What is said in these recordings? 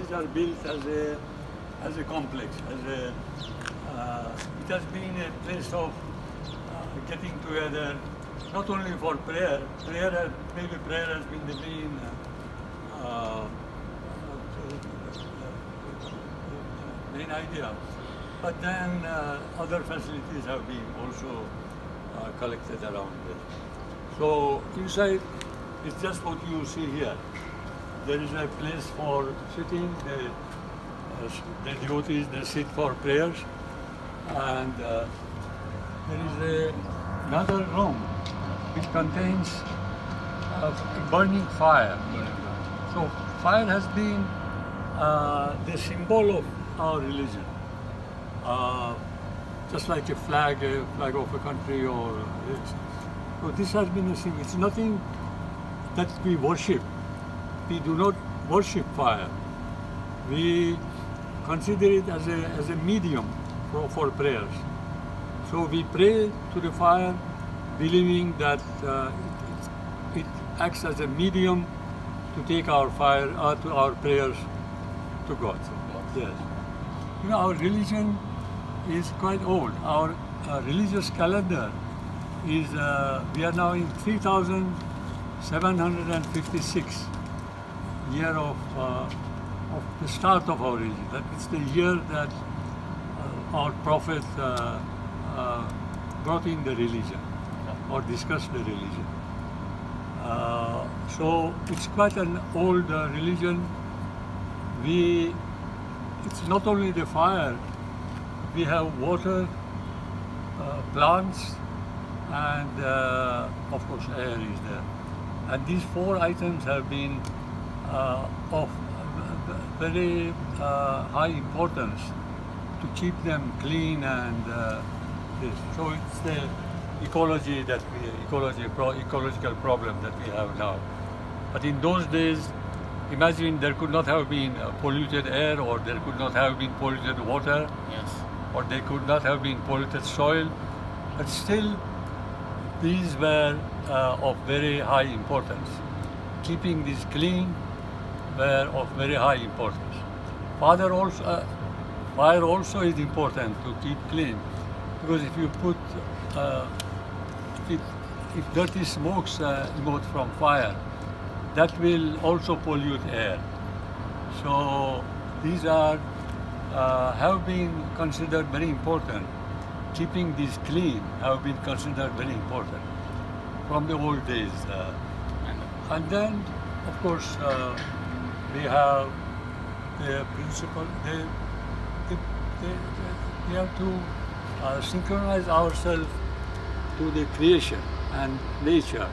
villages are built as a complex, it has been a place of getting together, not only for prayer. Prayer has been the main idea, but then other facilities have been also collected around it. So inside, it's just what you see here. There is a place for sitting. The devotees, they sit for prayers, and there is another room which contains a burning fire. So fire has been the symbol of our religion, just like a flag of a country or this. So this has been a symbol. It's nothing that we worship. We do not worship fire. We consider it as a medium for prayers. So we pray to the fire, believing that it acts as a medium to take our fire, to our prayers to God. Yes. You know, our religion is quite old. Our religious calendar is, we are now in 3,756 year of the start of our religion. That is the year that our prophet brought in the religion or discussed the religion. So it's quite an old religion. It's not only the fire, we have water, plants, and of course air is there. And these four items have been of very high importance to keep them clean and this. So it's the ecological problem that we have now. But in those days, imagine there could not have been polluted air, or there could not have been polluted water, yes, or there could not have been polluted soil, but still these were of very high importance. Keeping this clean were of very high importance. Fire also is important to keep clean, because if you put if dirty smokes emerge from fire, that will also pollute air. So these are have been considered very important. Keeping these clean have been considered very important from the old days. And then, of course, we have the principle. We have to synchronize ourselves to the creation and nature.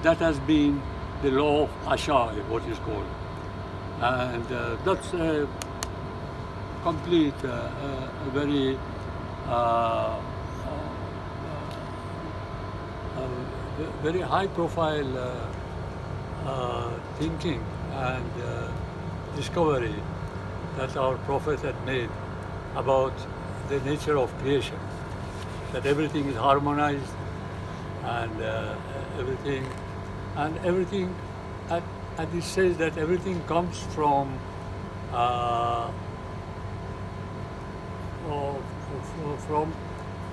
That has been the law of Asha, what is called. And that's a complete, a very very high profile thinking and discovery that our prophet had made about the nature of creation, that everything is harmonized and everything, and it says that everything comes from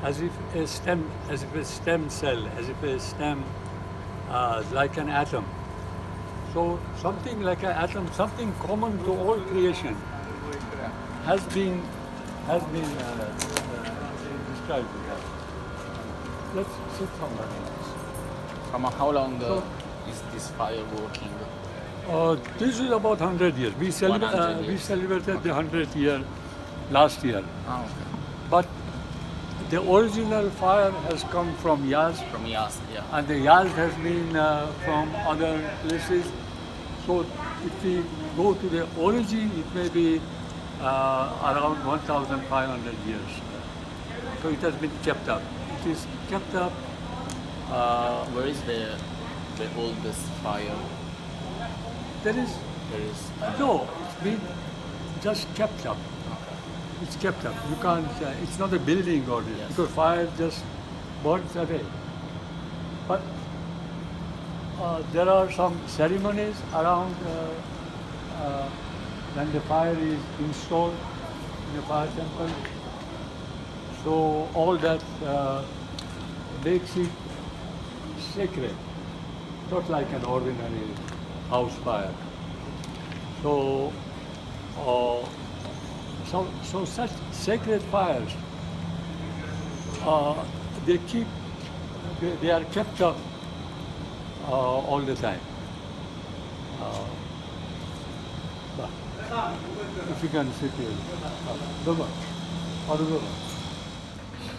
as if a stem cell, as if a stem, like an atom. So something like an atom, something common to all creation, has been described. Let's sit somewhere. From how long is this fire working? This is about 100 years. We celebrated the 100th year last year. Oh, okay. But the original fire has come from Yazd. From Yazd, yeah. And the Yazd has been from other places. So if we go to the origin, it may be around 1,500 years. So it has been kept up. It is kept up. Where is the oldest fire? There is no. It's been just kept up. It's kept up. You can't. It's not a building or this, yes, because fire just burns away. But there are some ceremonies around when the fire is installed in a fire temple. So all that makes it sacred, not like an ordinary house fire. So, so such sacred fires, they are kept up all the time. If you can sit here.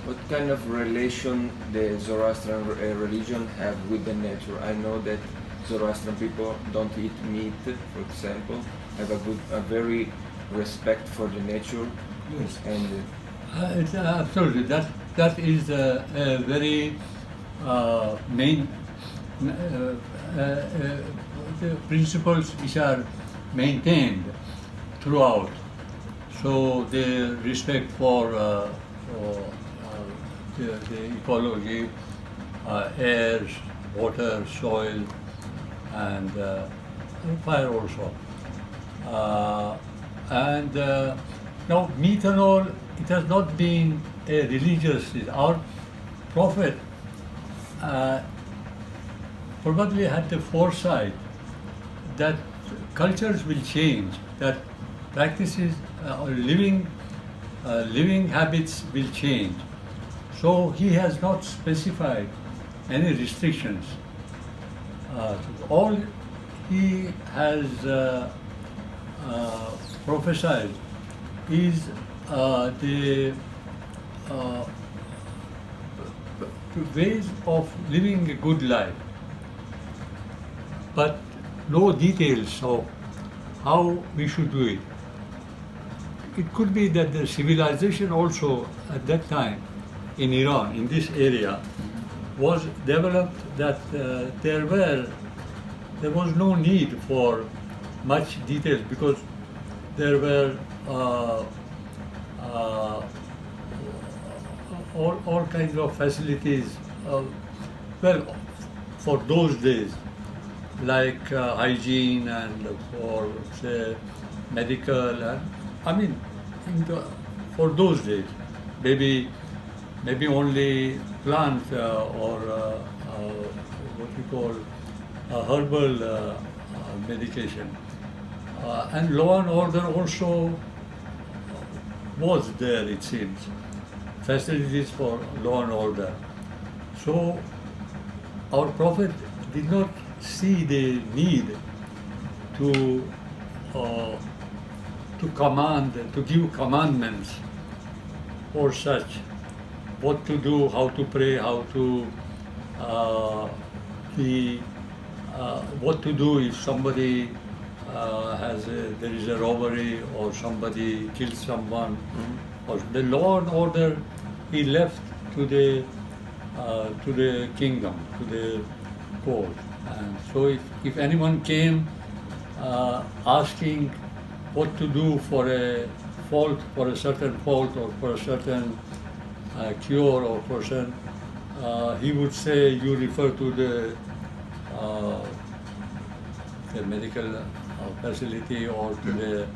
What kind of relation the Zoroastrian religion have with the nature? I know that Zoroastrian people don't eat meat, for example, have a very respect for the nature. Yes. And It's absolutely that is a very main the principles which are maintained throughout. So the respect for the ecology, air, water, soil, and fire also. Now meat and all, it has not been a religious. Our prophet probably had the foresight that cultures will change, that practices or living habits will change. So he has not specified any restrictions. All he has prophesied is the ways of living a good life, but no details of how we should do it. It could be that the civilization also at that time in Iran, in this area, was developed that there was no need for much details because there were all kinds of facilities, for those days, like hygiene and for say medical, and for those days, maybe only plant or what you call herbal medication, and law and order also was there, it seems, facilities for law and order. So our prophet did not see the need to give commandments or such, what to do, how to pray, how to what to do if somebody there is a robbery or somebody kills someone. Or the law and order he left to the kingdom, to the court. And so if anyone came asking what to do for a fault, for a certain fault or for a certain cure or person, he would say you refer to the medical facility or to the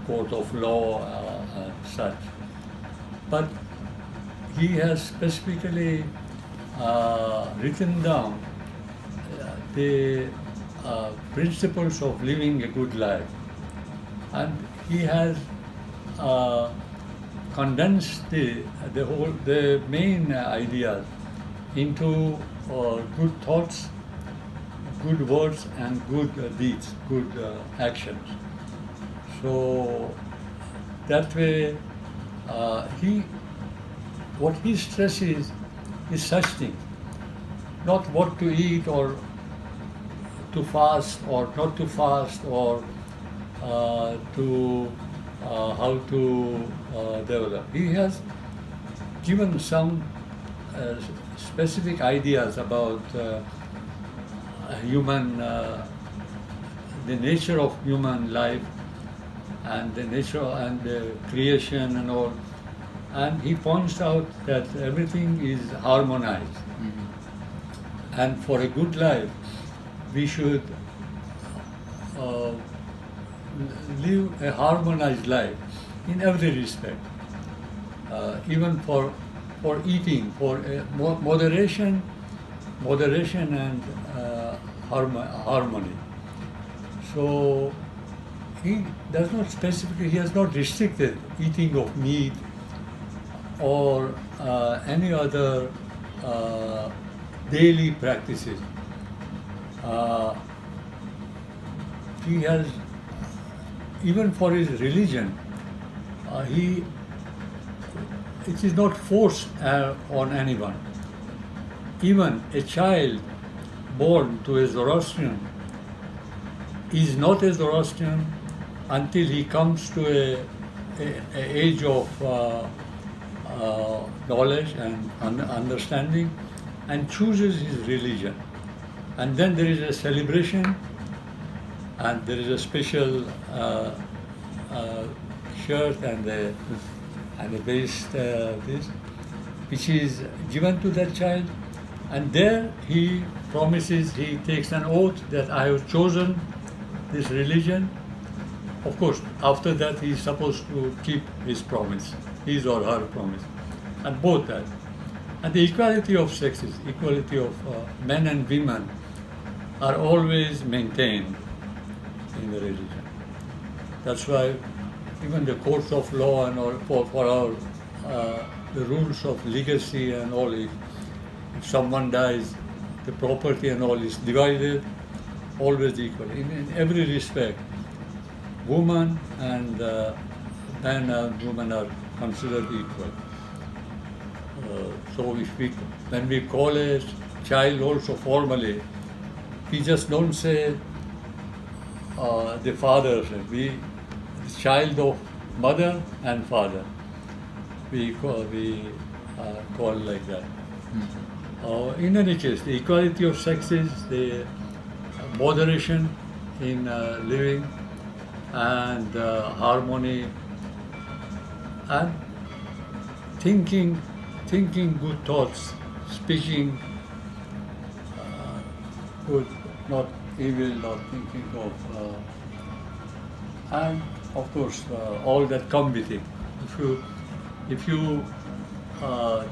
court of law and such. But he has specifically written down the principles of living a good life, and he has condensed the main ideas into good thoughts, good words, and good deeds, good actions. So that way, what he stresses is such things, not what to eat or to fast or not to fast or how to develop. He has given some specific ideas about the nature of human life and the nature and the creation and all. And he points out that everything is harmonized. Mm-hmm. And for a good life, we should live a harmonized life in every respect, even for eating, for moderation and harmony. So he does not specifically, he has not restricted eating of meat or any other daily practices. He has, even for his religion, it is not forced on anyone. Even a child born to a Zoroastrian is not a Zoroastrian until he comes to a age of knowledge and understanding and chooses his religion. And then there is a celebration, and there is a special shirt and a waist, which is given to that child. And there he promises, he takes an oath that I have chosen this religion. Of course, after that he is supposed to keep his promise, his or her promise, and both that. And the equality of sexes, equality of men and women are always maintained in the religion. That's why even the courts of law and all, for our the rules of legacy and all, if someone dies, the property and all is divided, always equal. In every respect, woman and man and woman are considered equal. So when we call a child also formally, we just don't say the father, the child of mother and father. We call like that. In any case, the equality of sexes, the moderation in living, and harmony, and thinking good thoughts, speaking good, not evil, not thinking of, and of course all that come with it. If you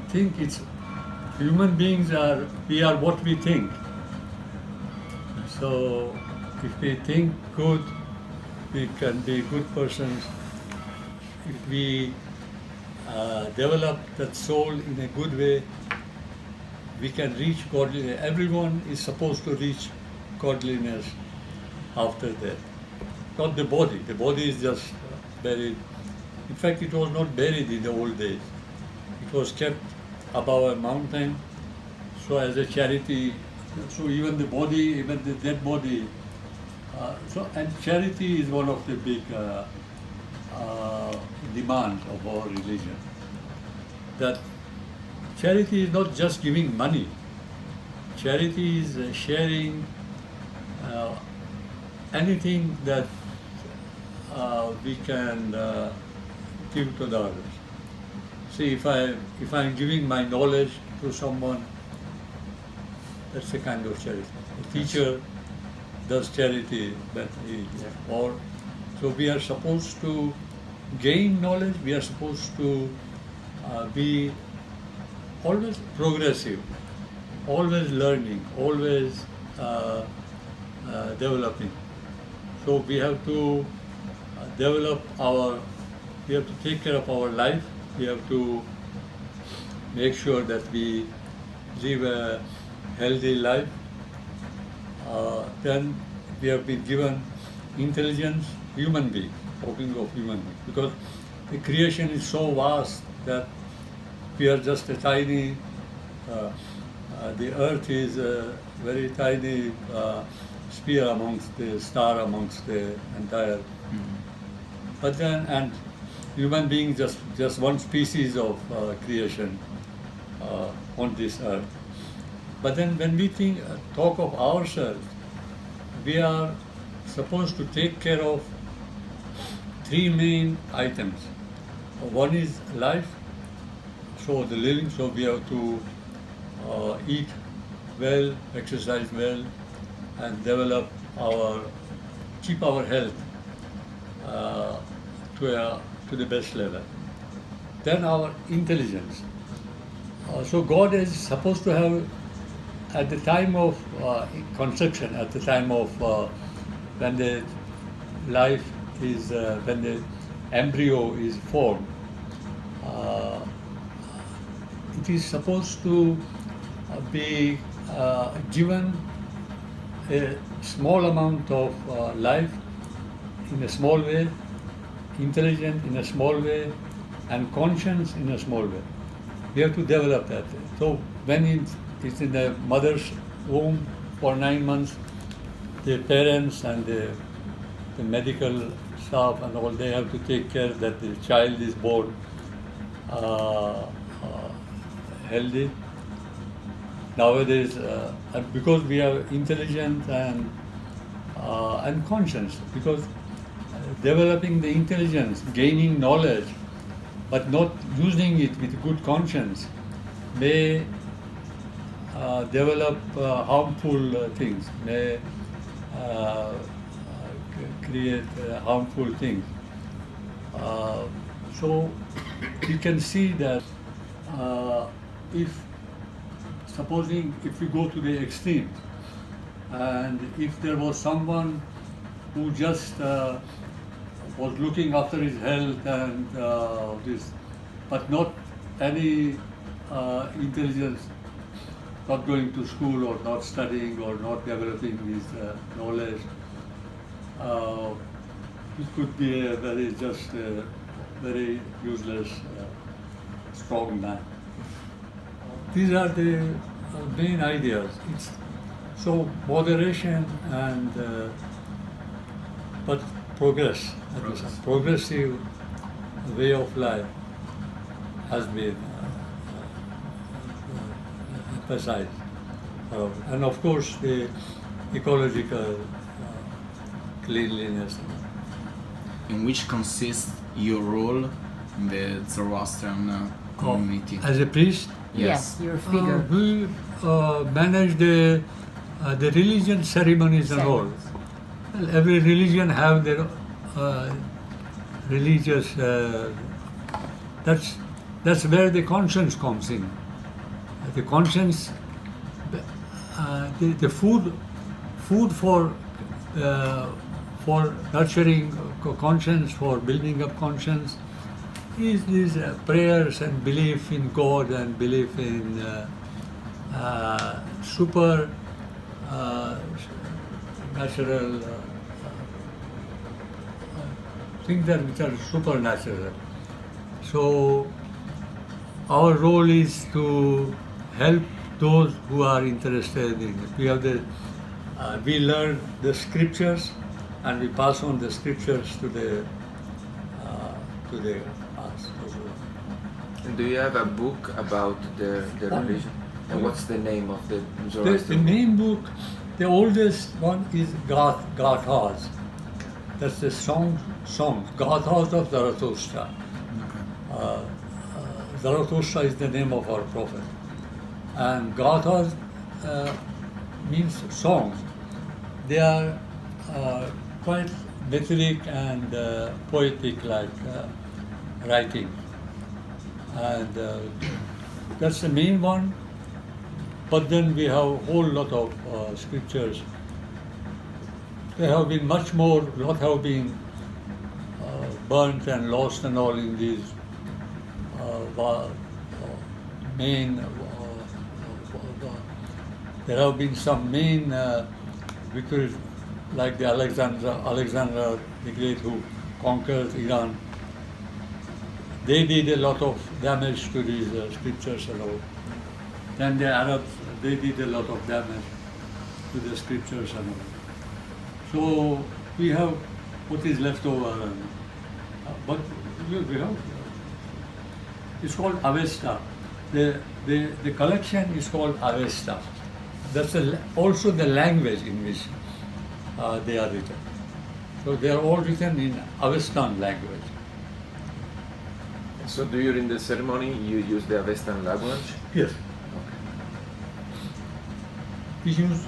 think it's human beings we are what we think. So if we think good, we can be good persons. If we develop that soul in a good way, we can reach godliness. Everyone is supposed to reach godliness after death. Not the body. The body is just buried. In fact, it was not buried in the old days. It was kept above a mountain. So as a charity, so even the body, even the dead body. And charity is one of the big demands of our religion. That charity is not just giving money. Charity is sharing anything that we can give to the others. See, if I'm giving my knowledge to someone, that's a kind of charity. A teacher does charity, or so we are supposed to gain knowledge. We are supposed to be always progressive, always learning, always developing. So we have to we have to take care of our life. We have to make sure that we live a healthy life. Then we have been given intelligence, human being, talking of human being, because the creation is so vast that we are just a tiny, the earth is a very tiny sphere amongst the star, amongst the entire. But then, and human being just one species of creation on this earth. But then when we talk of ourselves, we are supposed to take care of three main items. One is life, so the living, so we have to eat well, exercise well, and keep our health. to the best level. Then our intelligence. So God is supposed to have, at the time of conception, at the time of when the life is, when the embryo is formed, it is supposed to be given a small amount of life in a small way, intelligent in a small way, and conscience in a small way. We have to develop that. So when it's in the mother's womb for 9 months, the parents and the medical staff and all, they have to take care that the child is born healthy. Nowadays, because we are intelligent and conscious, because developing the intelligence, gaining knowledge, but not using it with good conscience, may develop harmful things, may create harmful things. So you can see that supposing if we go to the extreme, and if there was someone who just was looking after his health and this, but not any intelligence, not going to school or not studying or not developing his knowledge, it could be a very useless, strong man. These are the main ideas. It's so moderation and but progress. Progressive way of life has been emphasized, and of course the ecological cleanliness. In which consists your role in the Zoroastrian community? As a priest, Yes. Your figure. we manage the religion ceremonies and all. Well, every religion have their religious. That's where the conscience comes in. The conscience, the food for nurturing conscience, for building up conscience, is these prayers and belief in God and belief in super natural things which are supernatural. So our role is to help those who are interested in it. We learn the scriptures and we pass on the scriptures to the us. And do you have a book about the religion? And what's the name of the The Zoroastrian? main book, the oldest one is Gathas. That's the songs, Gathas of Zarathustra. Zarathustra is the name of our prophet. And Gathas means songs. They are quite metric and poetic like writing. And that's the main one. But then we have a whole lot of scriptures. There have been much more, lot have been burnt and lost and all in these main, there have been some main victories like the Alexander the Great who conquered Iran. They did a lot of damage to these scriptures and all. Then the Arabs, they did a lot of damage to the scriptures and all. So we have what is left over, but we have. It's called Avesta. The collection is called Avesta. That's also the language in which they are written. So they are all written in Avestan language. So during the ceremony you use the Avestan language? Yes. We use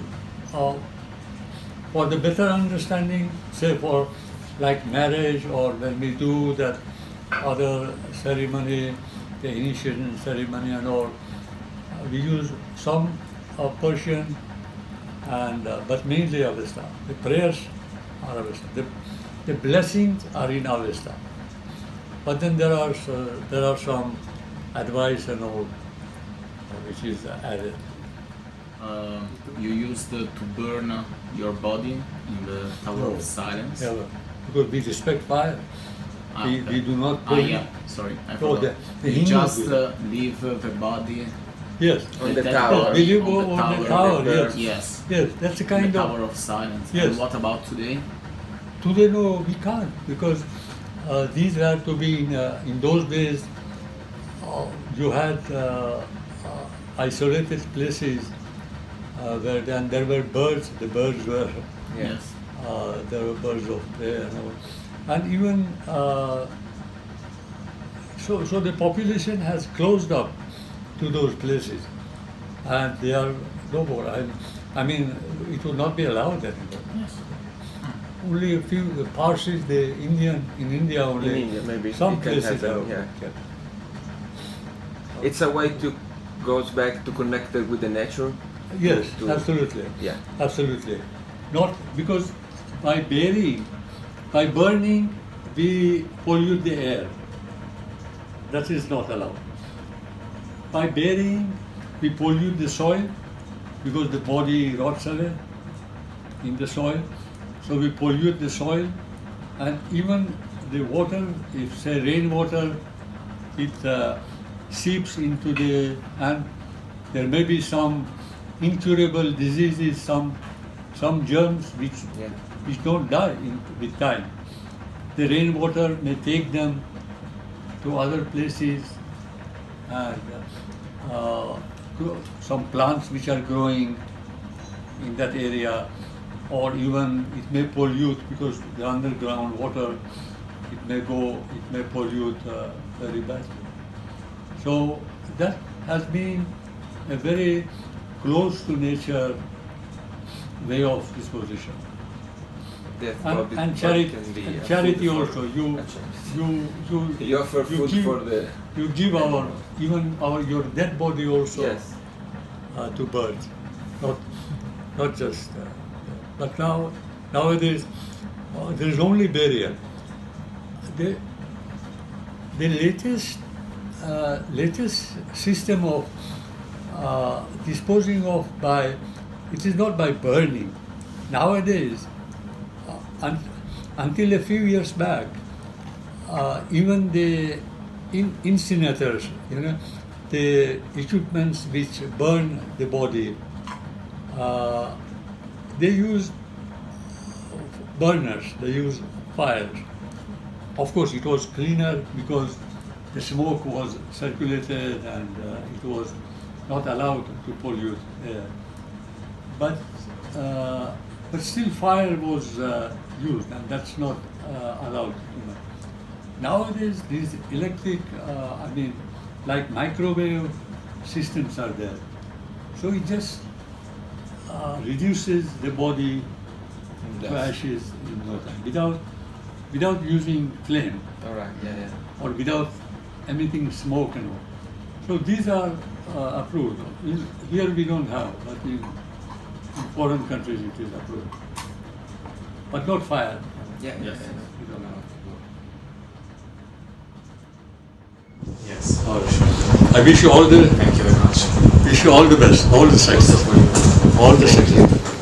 for the better understanding, say for like marriage or when we do that other ceremony, the initiation ceremony and all, we use some Persian and but mainly Avesta. The prayers are Avesta. The blessings are in Avesta. But then there are some advice and all which is added. You used to burn your body in the Tower of Silence. Yeah, because we respect fire. We do not put sorry, I No, forgot. the You Hindus just do. leave the body Yes. On the that tower. burn, We live on the on the tower. tower, yes. Yes. Yes, that's the The kind Tower of. of Silence. Yes. And what about today? Today, no, we can't because these had to be in those days. You had isolated places where then there were birds. The birds were Yes. there were birds of prey and all, and even so the population has closed up to those places, and they are no more. I mean, it would not be allowed anymore. Yes. Only a few the Parsis, the Indian in India only. In India, maybe some it can places happen, have. yeah. It's a way to goes back to connect it with the nature. Yes, to- absolutely. Yeah. Absolutely. Not because by burning, we pollute the air. That is not allowed. By burying, we pollute the soil because the body rots away in the soil. So we pollute the soil, and even the water, if say rainwater, it seeps into and there may be some incurable diseases, some germs which don't die with time. The rainwater may take them to other places, and some plants which are growing in that area, or even it may pollute because the underground water, it may pollute very badly. So that has been a very close to nature way of disposition. Death And, body- and body charity, can be and a charity food for- also. You You offer food give, for the you give even your dead body also yes. to birds, not just. But nowadays there is only burial. The latest system of disposing of it is not by burning. Nowadays, until a few years back, even the incinerators, the equipments which burn the body, they use burners, they use fires. Of course, it was cleaner because the smoke was circulated and it was not allowed to pollute air. But still fire was used, and that's not allowed. Nowadays, these electric, like microwave systems are there. So it just reduces the body to ashes in no time, without using flame All right. Yeah. or without emitting smoke and all. So these are approved. Here we don't have, but in foreign countries it is approved. But not fire. Yeah. Yes. We don't have. Yes. I wish you all the Thank you very much. wish you all the best, all the success, all the success.